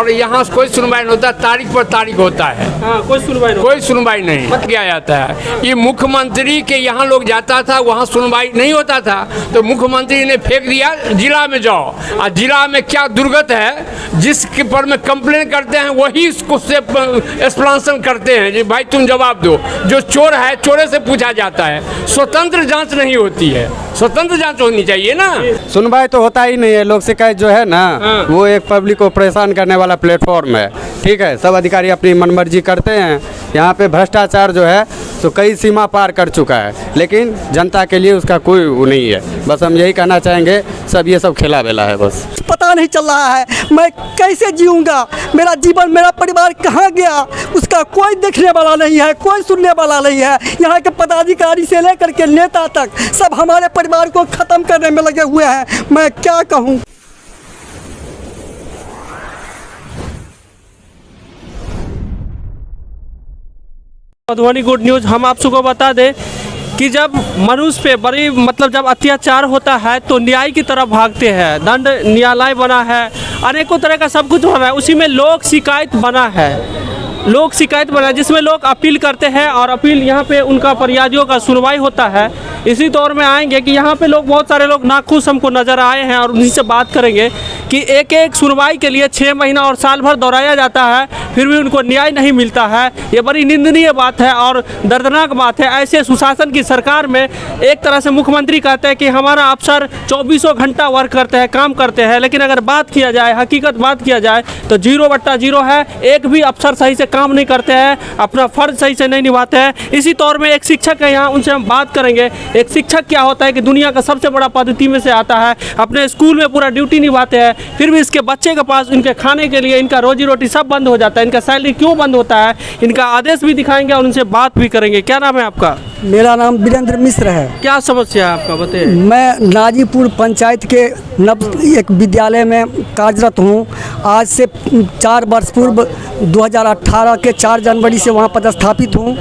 और यहाँ कोई सुनवाई नहीं होता, तारीख पर तारीख होता है। हाँ, कोई सुनवाई नहीं मत किया जाता है। ये मुख्यमंत्री के यहाँ लोग जाता था, वहाँ सुनवाई नहीं होता था, तो मुख्यमंत्री ने फेंक दिया जिला में जाओ। और जिला में क्या दुर्गत है, जिसके पर में कंप्लेन करते हैं वही इसको से एक्सप्लेनेशन करते हैं जी भाई तुम जवाब दो। जो चोर है चोरे से पूछा जाता है, स्वतंत्र जांच नहीं होती है। स्वतंत्र जांच होनी चाहिए ना। सुनवाई तो होता ही नहीं है। लोक शिकायत जो है ना, वो एक पब्लिक को परेशान करने वाला प्लेटफॉर्म है। ठीक है, सब अधिकारी अपनी मनमर्जी करते हैं। यहाँ पे भ्रष्टाचार जो है तो कई सीमा पार कर चुका है, लेकिन जनता के लिए उसका कोई वो नहीं है। बस हम यही कहना चाहेंगे, सब ये सब खेला बेला है बस। पता नहीं चल रहा है मैं कैसे जीऊँगा, मेरा जीवन मेरा परिवार कहाँ गया, उसका कोई देखने वाला नहीं है, कोई सुनने वाला नहीं है। यहाँ के पदाधिकारी से लेकर के नेता तक सब हमारे परिवार को ख़त्म करने में लगे हुए हैं। मैं क्या कहूँ। Madhubani good news. हम आप सबको बता दें कि जब मनुष्य पे बड़ी जब अत्याचार होता है तो न्याय की तरफ भागते हैं। दंड न्यायालय बना है, अनेकों तरह का सब कुछ बना है, उसी में लोक शिकायत बना है। लोक शिकायत बना है जिसमें लोग अपील करते हैं और अपील यहाँ पे उनका फरियादियों का सुनवाई होता है। इसी दौर में आएंगे कि यहाँ पे लोग बहुत सारे लोग नाखुश हमको नज़र आए हैं और उन्हीं से बात करेंगे कि एक एक सुनवाई के लिए 6 महीना और साल भर दौड़ाया जाता है, फिर भी उनको न्याय नहीं मिलता है। ये बड़ी निंदनीय बात है और दर्दनाक बात है। ऐसे सुशासन की सरकार में एक तरह से मुख्यमंत्री कहते हैं कि हमारा अफसर 24 घंटा वर्क करते हैं, काम करते हैं, लेकिन अगर बात किया जाए, हकीकत बात किया जाए तो 0/0 है। एक भी अफसर सही से काम नहीं करते हैं, अपना फ़र्ज सही से नहीं निभाते हैं। इसी दौर में एक शिक्षक है यहाँ, उनसे हम बात करेंगे। एक शिक्षक क्या होता है कि दुनिया का सबसे बड़ा पद्धति में से आता है, अपने स्कूल में पूरा ड्यूटी निभाते हैं, फिर भी इसके बच्चे के पास इनके खाने के लिए इनका रोजी रोटी सब बंद हो जाता है। इनका सैलरी क्यों बंद होता है, इनका आदेश भी दिखाएंगे और उनसे बात भी करेंगे। क्या नाम है आपका? मेरा नाम वीरेंद्र मिश्र है। क्या समस्या है आपका, बताइए। मैं नाजीपुर पंचायत के एक विद्यालय में कार्यरत हूँ। आज से 4 वर्ष पूर्व 2018 के 4 जनवरी से वहाँ पदस्थापित हूँ।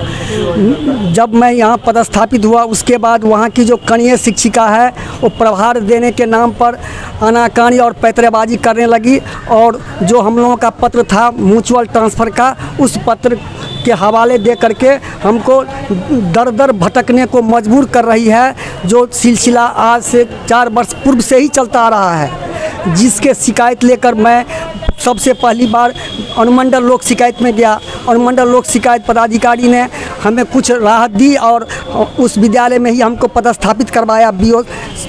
जब मैं यहाँ पदस्थापित हुआ उसके बाद वहाँ की जो कनीय शिक्षिका है वो प्रभार देने के नाम पर आनाकानी और पैतरेबाजी करने लगी और जो हम लोगों का पत्र था म्यूचुअल ट्रांसफ़र का, उस पत्र के हवाले दे करके हमको दर दर भटकने को मजबूर कर रही है, जो सिलसिला आज से 4 वर्ष पूर्व से ही चलता आ रहा है। जिसके शिकायत लेकर मैं सबसे पहली बार अनुमंडल लोक शिकायत में गया। अनुमंडल लोक शिकायत पदाधिकारी ने हमें कुछ राहत दी और उस विद्यालय में ही हमको पदस्थापित करवाया। बीओ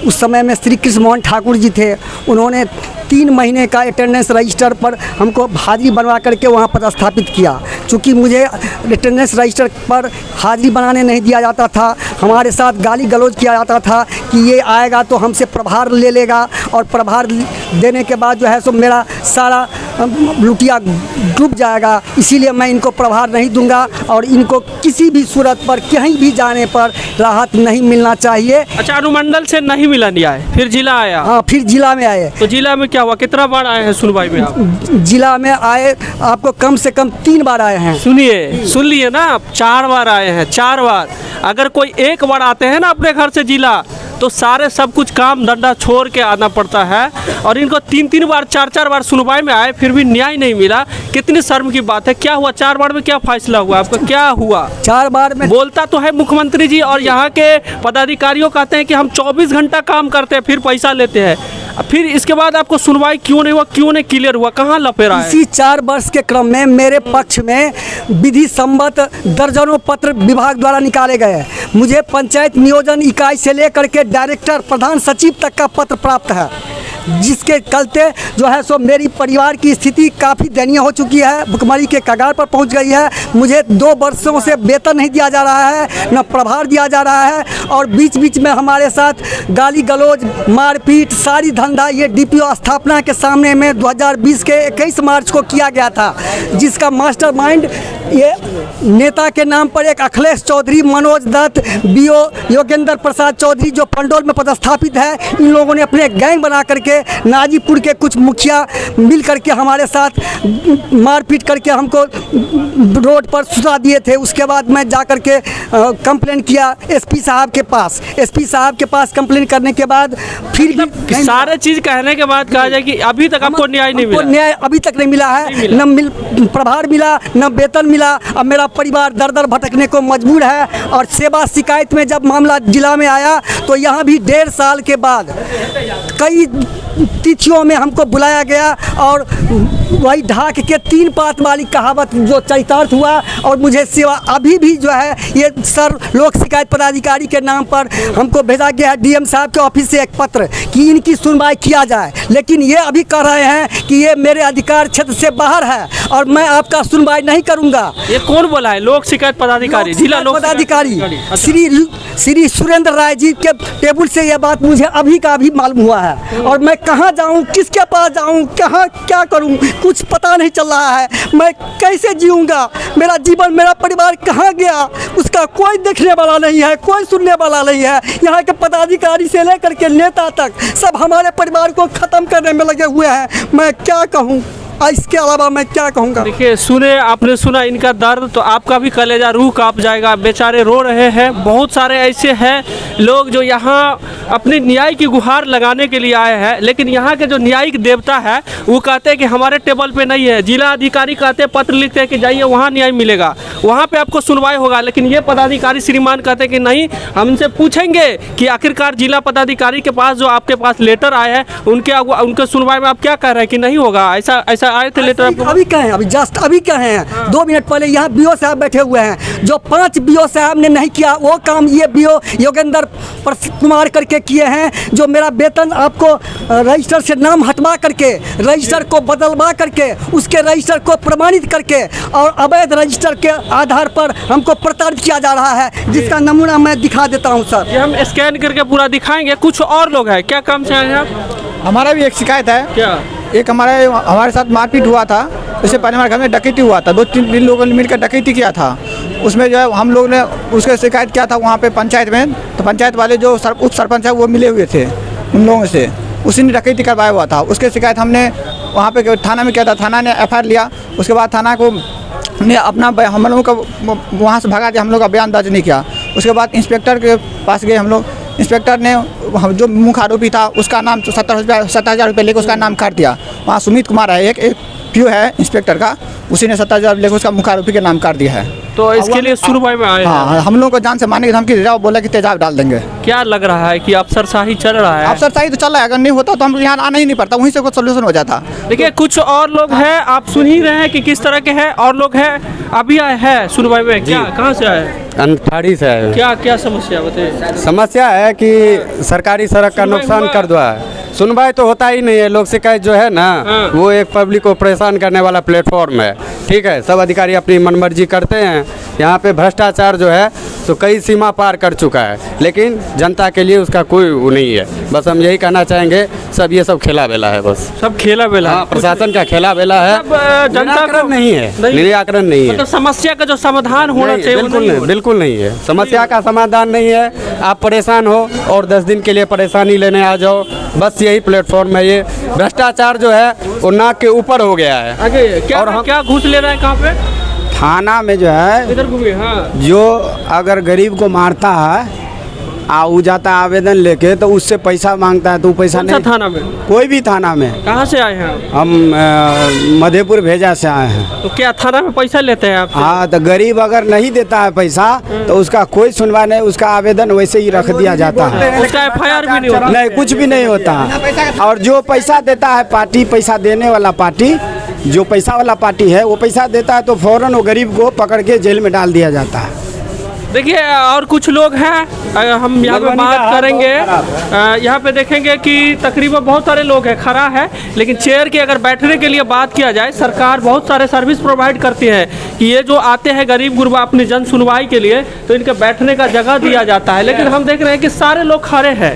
उस समय में श्री कृष्ण मोहन ठाकुर जी थे। उन्होंने 3 महीने का अटेंडेंस रजिस्टर पर हमको हाजिरी बनवा करके वहाँ पदस्थापित किया। चूँकि मुझे अटेंडेंस रजिस्टर पर हाजिरी बनाने नहीं दिया जाता था, हमारे साथ गाली गलौज किया जाता था कि ये आएगा तो हमसे प्रभार ले लेगा और प्रभार देने के बाद जो है सो मेरा सारा लुटिया डूब जाएगा। इसीलिए मैं इनको प्रभार नहीं दूंगा और इनको किसी भी सूरत पर कहीं भी जाने पर राहत नहीं मिलना चाहिए। अच्छा, अनुमंडल से नहीं मिला न्याय, फिर जिला आया? हाँ, फिर जिला में आए। तो जिला में क्या हुआ, कितना बार आए हैं सुनवाई में आप? जिला में आए आपको कम से कम 3 बार आए हैं। सुनिए, सुन लिए ना आप, 4 बार आए हैं। 4 बार अगर कोई एक बार आते हैं ना अपने घर से जिला, तो सारे सब कुछ काम धंधा छोड़ के आना पड़ता है। और इनको 3-3 बार 4-4 बार सुनवाई में आए, फिर भी न्याय नहीं मिला। कितनी शर्म की बात है। क्या हुआ 4 बार में, क्या फैसला हुआ आपका, क्या हुआ? 4 बार में बोलता तो है मुख्यमंत्री जी और यहाँ के पदाधिकारियों कहते हैं कि हम 24 घंटा काम करते हैं, फिर पैसा लेते हैं। फिर इसके बाद आपको सुनवाई क्यों नहीं हुआ, क्यों नहीं क्लियर हुआ, कहाँ लपेरा है? इसी 4 वर्ष के क्रम में मेरे पक्ष में विधि सम्मत दर्जनों पत्र विभाग द्वारा निकाले गए। मुझे पंचायत नियोजन इकाई से लेकर के डायरेक्टर प्रधान सचिव तक का पत्र प्राप्त है, जिसके चलते जो है सो मेरी परिवार की स्थिति काफ़ी दयनीय हो चुकी है, भुखमरी के कगार पर पहुंच गई है। मुझे 2 वर्षों से वेतन नहीं दिया जा रहा है, न प्रभार दिया जा रहा है और बीच बीच में हमारे साथ गाली गलौज, मारपीट, सारी धंधा ये डीपीओ स्थापना के सामने में 2020 के 21 मार्च को किया गया था, जिसका मास्टरमाइंड ये नेता के नाम पर एक अखिलेश चौधरी, मनोज दत्त, बीओ योगेंद्र प्रसाद चौधरी जो पंडोल में पदस्थापित है, इन लोगों ने अपने गैंग बना करके नाजीपुर के कुछ मुखिया मिल करके हमारे साथ मारपीट करके हमको रोड पर सुता दिए थे। उसके बाद मैं जा करके कंप्लेन किया एसपी साहब के पास। एसपी साहब के पास कंप्लेन करने के बाद फिर भी सारे चीज कहने के बाद कहा जाए कि अभी तक आपको न्याय नहीं मिला। न्याय अभी तक नहीं मिला है, न प्रभार मिला, न वेतन मिला। अब मेरा परिवार दर दर भटकने को मजबूर है। और सेवा शिकायत में जब मामला जिला में आया तो यहाँ भी 1.5 साल के बाद कई तिथियों में हमको बुलाया गया और वही ढाक के 3 पात वाली कहावत जो चरितार्थ हुआ। और मुझे सेवा अभी भी जो है ये सर लोक शिकायत पदाधिकारी के नाम पर हमको भेजा गया है डीएम साहब के ऑफिस से एक पत्र कि इनकी सुनवाई किया जाए। लेकिन ये अभी कह रहे हैं कि ये मेरे अधिकार क्षेत्र से बाहर है और मैं आपका सुनवाई नहीं करूंगा। ये कौन बोला है? लोक शिकायत पदाधिकारी, जिला लोक पदाधिकारी श्री सुरेंद्र राय जी के टेबल से यह बात मुझे अभी का अभी मालूम हुआ है। और मैं कहाँ जाऊँ, किसके पास जाऊँ, कहाँ क्या करूँ, कुछ पता नहीं चल रहा है। मैं कैसे जीऊँगा? मेरा जीवन, मेरा परिवार कहाँ गया, उसका कोई देखने वाला नहीं है, कोई सुनने वाला नहीं है। यहाँ के पदाधिकारी से लेकर के नेता तक सब हमारे परिवार को ख़त्म करने में लगे हुए हैं। मैं क्या कहूँ, इसके अलावा मैं क्या कहूँगा? देखिए, सुने आपने सुना इनका दर्द, तो आपका भी कलेजा रूह कांप जाएगा। बेचारे रो रहे हैं। बहुत सारे ऐसे हैं लोग जो यहाँ अपने न्याय की गुहार लगाने के लिए आए हैं, लेकिन यहाँ के जो न्यायिक देवता है वो कहते हैं कि हमारे टेबल पे नहीं है। जिला अधिकारी कहते हैं, पत्र लिखते हैं कि जाइए वहाँ न्याय मिलेगा, वहाँ पे आपको सुनवाई होगा। लेकिन ये पदाधिकारी श्रीमान कहते हैं कि नहीं, हम इनसे पूछेंगे कि आखिरकार जिला पदाधिकारी के पास जो आपके पास लेटर आए हैं उनके सुनवाई में आप क्या कह रहे हैं कि नहीं होगा? ऐसा आए थे लेटर आपको? अभी कहे, अभी जस्ट अभी कहे हैं 2 मिनट पहले यहाँ बीओ साहब बैठे हुए हैं। जो 5 बीओ साहब ने नहीं किया वो काम ये बीओ योगेंद्र कुमार करके किए हैं। जो मेरा वेतन आपको रजिस्टर से नाम हटवा करके, रजिस्टर को बदलवा करके, उसके रजिस्टर को प्रमाणित करके और अवैध रजिस्टर के आधार पर हमको प्रताड़ित किया जा रहा है, जिसका नमूना मैं दिखा देता हूँ सर। ये हम स्कैन करके पूरा दिखाएंगे। कुछ और लोग हैं, क्या काम से आए हैं आप? हमारा भी एक शिकायत है। क्या? एक हमारे साथ मारपीट हुआ था। उससे पहले हमारे घर में डकैती हुआ था। 2-3 लोगों ने मिलकर डकैती किया था। उसमें जो है हम लोग ने उसका शिकायत किया था वहाँ पे पंचायत में। तो पंचायत वाले जो उप सरपंच है वो मिले हुए थे उन लोगों से, उसी ने डकैती करवाया हुआ था। उसके शिकायत हमने वहाँ पे थाना में किया था। थाना ने FIR लिया। उसके बाद थाना को ने अपना हम लोगों का वहाँ से भगा दिया, हम लोग का बयान दर्ज नहीं किया। उसके बाद इंस्पेक्टर के पास गए हम लोग। इंस्पेक्टर ने जो मुख्य आरोपी था उसका नाम 70,000 रुपये लेकर उसका नाम काट दिया। वहाँ सुमित कुमार है, एक पीओ है इंस्पेक्टर का, उसी ने 70,000 लेकर उसका मुख्य आरोपी के नाम काट दिया है। तो इसके लिए सुनवाई में आए हैं। हाँ, हम लोग को जान से मारने की धमकी दे रहा है। बोला कि तेजाब डाल देंगे। क्या लग रहा है कि अफसरशाही चल रहा है? अफसरशाही तो चल रहा है। अगर नहीं होता तो हम यहाँ आना ही नहीं पड़ता, वहीं से कुछ सोल्यूशन हो जाता। देखिए, कुछ और लोग हैं, आप सुन ही रहे हैं कि किस तरह के हैं। और लोग हैं, अभी आए हैं सुनवाई में। क्या, कहाँ से आए? अंठाड़ी से आए। क्या समस्या बताइए? समस्या है कि सरकारी सड़क का नुकसान कर दो है। सुनवाई तो होता ही नहीं है। लोक शिकायत जो है ना, वो एक पब्लिक को परेशान करने वाला प्लेटफॉर्म है। ठीक है, सब अधिकारी अपनी मनमर्जी करते हैं। यहाँ पे भ्रष्टाचार जो है तो कई सीमा पार कर चुका है, लेकिन जनता के लिए उसका कोई वो नहीं है। बस हम यही कहना चाहेंगे, सब ये सब खेला बेला है। बस सब खेला बेला है। प्रशासन का खेला बेला है। जनता को नहीं है, निराकरण नहीं है। मतलब समस्या का जो समाधान होना चाहिए बिल्कुल नहीं है। समस्या का समाधान नहीं है। आप परेशान हो और 10 दिन के लिए परेशानी लेने आ जाओ, बस यही प्लेटफॉर्म है। ये भ्रष्टाचार जो है वो नाक के ऊपर हो गया है। आगे क्या, और हम क्या घूस ले रहे हैं? कहाँ पे? थाना में जो है, इधर घूमिए। हाँ, जो अगर गरीब को मारता है वो जाता है आवेदन लेके, तो उससे पैसा मांगता है तो पैसा नहीं। थाना में? कोई भी थाना में। कहाँ से आए हैं? हम मधेपुर भेजा से आए हैं। तो क्या थाना में पैसा लेते हैं आप? हाँ, तो गरीब अगर नहीं देता है पैसा तो उसका कोई सुनवाई नहीं, उसका आवेदन वैसे ही रख दिया जाता है। उसका FIR भी नहीं होता? नहीं, कुछ भी नहीं होता है। और जो पैसा देता है पार्टी, पैसा देने वाला पार्टी, जो पैसा वाला पार्टी है वो पैसा देता है तो फौरन वो गरीब को पकड़ के जेल में डाल दिया जाता है। देखिए और कुछ लोग हैं, हम यहाँ पे बात करेंगे। यहाँ पे देखेंगे कि तकरीबन बहुत सारे लोग हैं, खड़ा है, लेकिन चेयर के अगर बैठने के लिए बात किया जाए, सरकार बहुत सारे सर्विस प्रोवाइड करती है कि ये जो आते हैं गरीब गुरबा अपनी जन सुनवाई के लिए, तो इनके बैठने का जगह दिया जाता है। लेकिन हम देख रहे हैं कि सारे लोग खड़े हैं,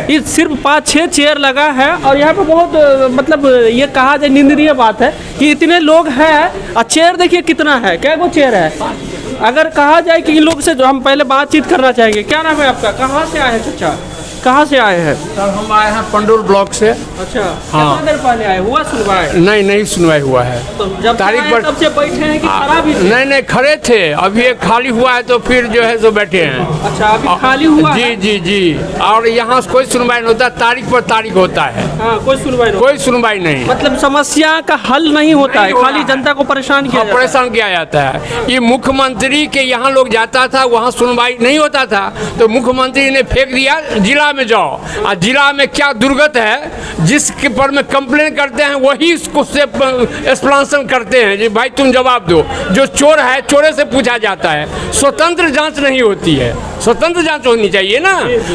ये सिर्फ 5-6 चेयर लगा है। और यहाँ पे बहुत मतलब ये कहा जाए निंदनीय बात है कि इतने लोग हैं और चेयर देखिए कितना है, क्या वो चेयर है। अगर कहा जाए कि इन लोग से जो हम पहले बातचीत करना चाहेंगे। क्या नाम है आपका, कहाँ से आए हैं चाचा, कहाँ से आए हैं? सर हम आए हैं पंडोल ब्लॉक से। अच्छा, हाँ। कितना देर पहले आए, हुआ सुनवाई? नहीं सुनवाई हुआ है। तो जब तारीख आए पर तब से बैठे हैं कि खड़ा भी थे? नहीं खड़े थे, अभी ये खाली हुआ है तो फिर जो है सो बैठे हैं। अच्छा, अभी खाली हुआ है? जी। और यहाँ से कोई सुनवाई नहीं होता, तारीख पर तारीख होता है। हाँ, कोई सुनवाई नहीं, कोई सुनवाई नहीं, मतलब समस्या का हल नहीं होता है, खाली जनता को परेशान किया जाता है। परेशान किया जाता है। ये मुख्यमंत्री के यहाँ लोग जाता था, वहाँ सुनवाई नहीं होता था, तो मुख्यमंत्री ने फेंक दिया जिला में जाओ। और जिला में क्या दुर्गत है जिसके पर में कंप्लेन करते हैं वही इसको से एक्सप्लेनेशन करते हैं जी भाई तुम जवाब दो। जो चोर है चोरे से पूछा जाता है, स्वतंत्र जांच नहीं होती है। स्वतंत्र जांच होनी चाहिए ना।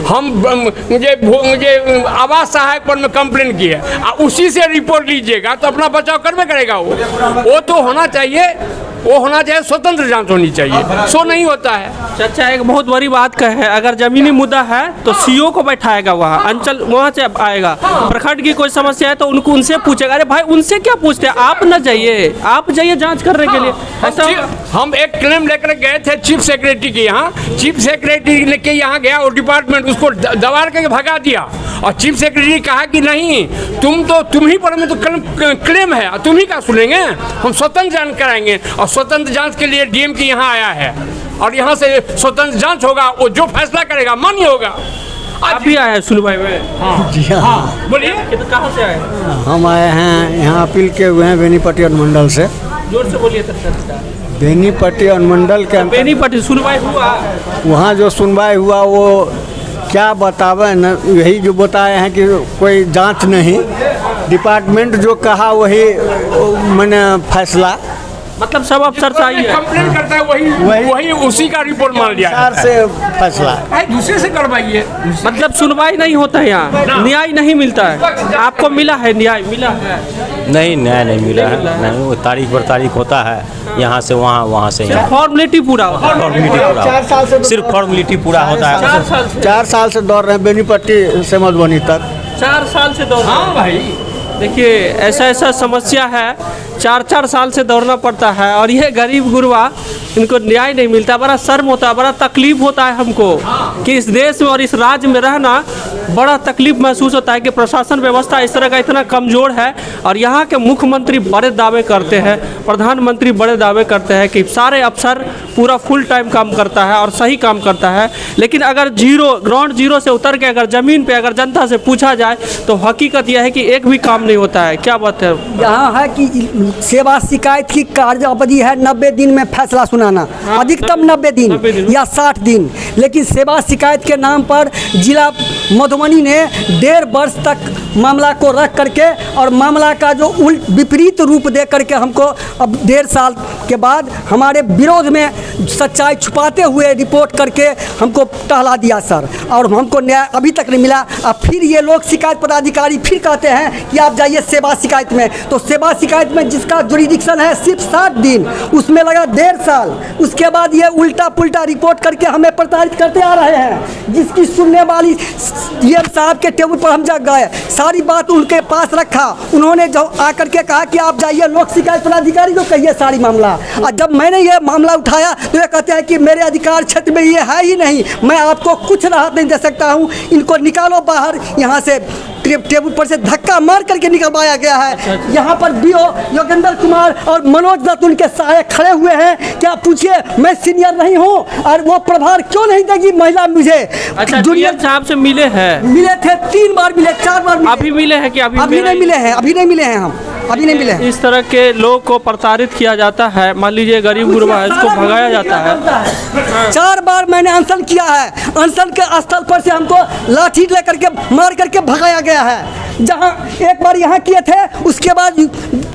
हम मुझे आवास सहायक पर में कंप्लेन की है, उसी से रिपोर्ट लीजिएगा तो अपना बचाव करवे करेगा। वो तो होना चाहिए, वो होना चाहिए, स्वतंत्र जांच होनी चाहिए, सो नहीं होता है। चाचा एक बहुत बड़ी बात का है, अगर जमीनी मुद्दा है तो सीओ को बैठाएगा, वहाँ अंचल वहाँ से आएगा। प्रखंड की कोई समस्या है तो उनको उनसे पूछेगा। अरे भाई उनसे क्या पूछते हैं, आप न जाइए, आप जाइए जांच करने के लिए। ऐसा हम एक क्लेम लेकर गए थे चीफ सेक्रेटरी के यहाँ, चीफ सेक्रेटरी लेके यहाँ गया और डिपार्टमेंट उसको दबाड़ करके भगा दिया। और चीफ सेक्रेटरी कहा कि नहीं तुम ही पर में तो क्लेम है, तुम ही का सुनेंगे, हम स्वतंत्र जांच कराएंगे। और स्वतंत्र जांच के लिए डीएम के यहाँ आया है और यहाँ से स्वतंत्र जांच होगा, वो जो फैसला करेगा मान्य होगा। आप भी आए हैं सुनवाई में? हाँ जी हाँ, बोलिए। तो कहाँ से आए? हम आए हैं यहाँ अपील के हुए हैं बेनीपट्टी अनुमंडल से। जोर से बोलिए। बेनीपट्टी अनुमंडल के बेनीपट्टी सुनवाई हुआ? वहाँ जो सुनवाई हुआ वो क्या बतावे न, यही जो बताए हैं कि कोई जांच नहीं, डिपार्टमेंट जो कहा वही मैंने फैसला, मतलब सब अफसर चाहिए, कंप्लेन करता है वही उसी का रिपोर्ट मान लिया सरकार से फैसला। दूसरे से करवाइए। मतलब सुनवाई नहीं होता है यहाँ, न्याय नहीं मिलता है। आपको मिला है न्याय? मिला है? नहीं, न्याय नहीं मिला है। नहीं, वो तारीख पर तारीख होता है, यहाँ से वहाँ, वहाँ से यहाँ। फॉर्मेलिटी पूरा होता है? फॉर्मेलिटी पूरा, सिर्फ फॉर्मेलिटी पूरा होता है। 4 साल से दौड़ रहे हैं बेनीपट्टी से मधुबनी तक। 4 साल से दौड़? हाँ भाई, देखिए ऐसा समस्या है, 4 साल से दौड़ना पड़ता है। और ये गरीब गुरबा, इनको न्याय नहीं मिलता। बड़ा शर्म होता है, बड़ा तकलीफ होता है हमको कि इस देश में और इस राज्य में रहना बड़ा तकलीफ महसूस होता है कि प्रशासन व्यवस्था इस तरह का इतना कमज़ोर है। और यहाँ के मुख्यमंत्री बड़े दावे करते हैं, प्रधानमंत्री बड़े दावे करते हैं कि सारे अफसर पूरा फुल टाइम काम करता है और सही काम करता है। लेकिन अगर ग्राउंड जीरो से उतर के अगर ज़मीन पे अगर जनता से पूछा जाए तो हकीकत यह है कि एक भी काम नहीं होता है। क्या बात है? यहाँ है कि सेवा शिकायत की कार्यावधि है 90 दिन में फैसला सुनाना, अधिकतम 90 दिन या 60 दिन। लेकिन सेवा शिकायत के नाम पर जिला मधुबनी ने 1.5 वर्ष तक मामला को रख करके और मामला का जो विपरीत रूप दे करके हमको अब 1.5 साल के बाद हमारे विरोध में सच्चाई छुपाते हुए रिपोर्ट करके हमको टहला दिया सर। और हमको न्याय अभी तक नहीं मिला। अब फिर ये लोग शिकायत पदाधिकारी फिर कहते हैं कि आप जाइए सेवा शिकायत में। तो सेवा शिकायत में जिसका जुरिडिक्शन है सिर्फ 60 दिन, उसमें लगा 1.5 साल। उसके बाद ये उल्टा पुल्टा रिपोर्ट करके हमें प्रताड़ित करते आ रहे हैं। जिसकी सुनने वाली डीएम साहब के टेबल पर हम जग गए, सारी बात उनके पास रखा। उन्होंने जो आकर के कहा कि आप जाइए लोक शिकायत पदाधिकारी को कहिए सारी मामला। और जब मैंने ये मामला उठाया तो ये कहते हैं कि मेरे अधिकार क्षेत्र में ये है ही नहीं, मैं आपको कुछ राहत नहीं दे सकता हूँ, इनको निकालो बाहर। यहाँ से टेबल पर से धक्का मार करके निकलवाया गया है। यहाँ पर बीओ योगेंद्र कुमार और मनोज दत्त उनके सहायक खड़े हुए हैं। क्या पूछिए, मैं सीनियर नहीं हूँ और वो प्रभार क्यों नहीं देगी महिला मुझे? अच्छा, जूनियर साहब से मिले हैं? मिले थे, 3 बार मिले, 4 बार मिले। अभी मिले हैं कि अभी नहीं मिले हैं? अभी नहीं मिले हैं हम। अभी नहीं मिले। इस तरह के लोग को प्रताड़ित किया जाता है, मान लीजिए गरीब गुरबा है, उसको भगाया जाता है। 4 बार मैंने अनशन किया है, अनशन के स्थल पर से हमको लाठी लेकर के मार करके भगाया गया है। जहां एक बार यहाँ किए थे, उसके बाद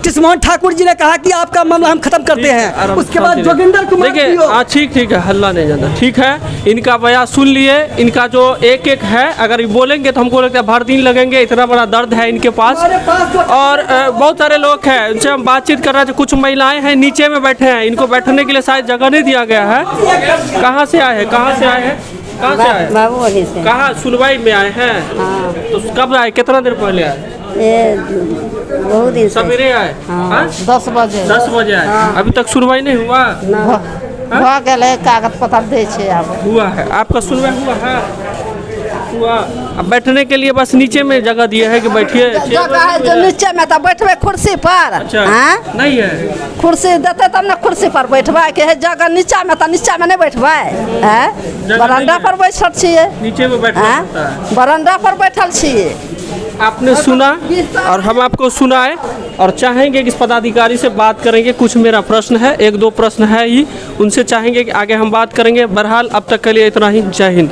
किस्मान ठाकुर जी ने कहा कि आपका मामला हम खत्म करते हैं, उसके बाद जोगिंदर कुमार देखिए, हाँ ठीक है, हल्ला नहीं जाता, ठीक है। इनका बयान सुन लिए, इनका जो एक है, अगर बोलेंगे तो हमको लगता है भर दिन लगेंगे, इतना बड़ा दर्द है इनके पास। और बहुत सारे लोग हैं, उनसे हम बातचीत कर रहे थे। कुछ महिलाएं हैं नीचे में बैठे हैं, इनको बैठने के लिए शायद जगह नहीं दिया गया है। कहाँ से आए हैं, कहाँ से आए हैं, कहाँ से आए? बाबूगढ़ी से। कहाँ? सुनवाई में आए हैं। हाँ। तो कब आए, कितना देर पहले आए? ये बहुत दिन से। सवेरे आए? हाँ, 10 बजे। 10 बजे आए। हाँ। अभी तक सुनवाई नहीं हुआ? भऽ गेलै, कागज पत्तर दै छै आब। हुआ है, आपका सुनवाई हुआ है? हुआ। अब बैठने के लिए बस नीचे में जगह दिया है कि बैठिए। जगह है जो नीचे में, तो बैठबे कुर्सी पर। अच्छा, हाँ? नहीं है कुर्सी देते तब ना कुर्सी पर बैठबे के है। जगह नीचा में, तो नीचा में नहीं बैठबे हैं, बरंडा पर बैठल छिए। नीचे में बैठना हाँ? पड़ता है। बरंडा पर बैठल छिए। आपने सुना और हम आपको सुनाए और चाहेंगे कि इस पदाधिकारी से बात करेंगे। कुछ मेरा प्रश्न है, 1-2 प्रश्न है ही, उनसे चाहेंगे कि आगे हम बात करेंगे। बहरहाल अब तक के लिए इतना ही। जय हिंद।